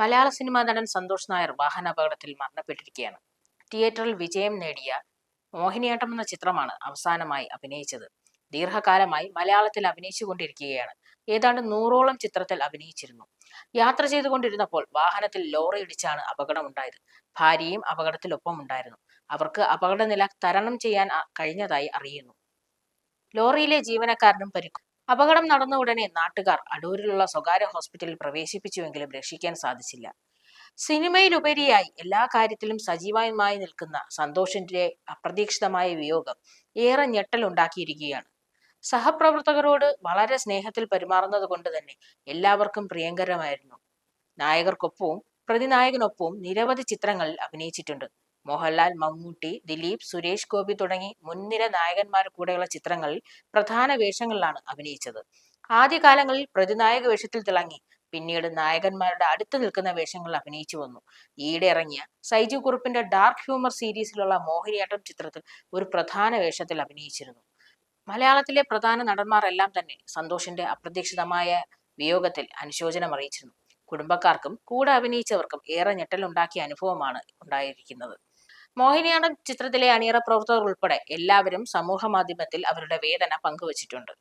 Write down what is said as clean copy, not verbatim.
മലയാള cinema നടൻ സന്തോഷ് നായർ വാഹനാപകടത്തിൽ മരണപ്പെട്ടിരിക്കുകയാണ്. തിയേറ്ററിൽ വിജയം നേടിയ മോഹിനിയാട്ടം എന്ന ചിത്രമാണ് അവസാനമായി അഭിനയിച്ചത്. ദീർഘകാലമായി മലയാളത്തിൽ അഭിനയിച്ചുകൊണ്ടിരിക്കുകയാണ്. ഏതാണ്ട് 100ഓളം ചിത്രത്തിൽ അഭിനയിച്ചിരുന്നു. യാത്ര ചെയ്തുകൊണ്ടിരുന്നപ്പോൾ വാഹനത്തിൽ ലോറി ഇടിച്ചാണ് അപകടമുണ്ടായത്. ഭാര്യയും അപകടത്തിലൊപ്പം ഉണ്ടായിരുന്നു. അവർക്ക് അപകടനില തരണം ചെയ്യാൻ കഴിഞ്ഞതായി അറിയുന്നു. ലോറിയിലെ ജീവനക്കാരനും പരിക്കും. അപകടം നടന്ന ഉടനെ നാട്ടുകാർ അടൂരിലുള്ള സ്വകാര്യ ഹോസ്പിറ്റലിൽ പ്രവേശിപ്പിച്ചുവെങ്കിലും രക്ഷിക്കാൻ സാധിച്ചില്ല. സിനിമയിലുപരിയായി എല്ലാ കാര്യത്തിലും സജീവമായി നിൽക്കുന്ന സന്തോഷിന്റെ അപ്രതീക്ഷിതമായ വിയോഗം ഏറെ ഞെട്ടലുണ്ടാക്കിയിരിക്കുകയാണ്. സഹപ്രവർത്തകരോട് വളരെ സ്നേഹത്തിൽ പെരുമാറുന്നത് കൊണ്ട് തന്നെ എല്ലാവർക്കും പ്രിയങ്കരമായിരുന്നു. നായകർക്കൊപ്പവും പ്രതിനായകനൊപ്പവും നിരവധി ചിത്രങ്ങളിൽ അഭിനയിച്ചിട്ടുണ്ട്. മോഹൻലാൽ, മമ്മൂട്ടി, ദിലീപ്, സുരേഷ് ഗോപി തുടങ്ങി മുൻനിര നായകന്മാരുടെ കൂടെയുള്ള ചിത്രങ്ങളിൽ പ്രധാന വേഷങ്ങളിലാണ് അഭിനയിച്ചത്. ആദ്യകാലങ്ങളിൽ പ്രതിനായക വേഷത്തിൽ തിളങ്ങി പിന്നീട് നായകന്മാരുടെ അടുത്ത് നിൽക്കുന്ന വേഷങ്ങളിൽ അഭിനയിച്ചു വന്നു. ഈയിടെ ഇറങ്ങിയ സൈജു കുറുപ്പിന്റെ ഡാർക്ക് ഹ്യൂമർ സീരീസിലുള്ള മോഹിനിയാട്ടം ചിത്രത്തിൽ ഒരു പ്രധാന വേഷത്തിൽ അഭിനയിച്ചിരുന്നു. മലയാളത്തിലെ പ്രധാന നടന്മാർ എല്ലാം തന്നെ സന്തോഷിന്റെ അപ്രതീക്ഷിതമായ വിയോഗത്തിൽ അനുശോചനം അറിയിച്ചിരുന്നു. കുടുംബക്കാർക്കും കൂടെ അഭിനയിച്ചവർക്കും ഏറെ ഞെട്ടലുണ്ടാക്കിയ അനുഭവമാണ് ഉണ്ടായിരിക്കുന്നത്. മോഹിനിയാട്ടം ചിത്രത്തിലെ അണിയറ പ്രവർത്തകർ ഉൾപ്പെടെ എല്ലാവരും സമൂഹ മാധ്യമത്തിൽ അവരുടെ വേദന പങ്കുവച്ചിട്ടുണ്ട്.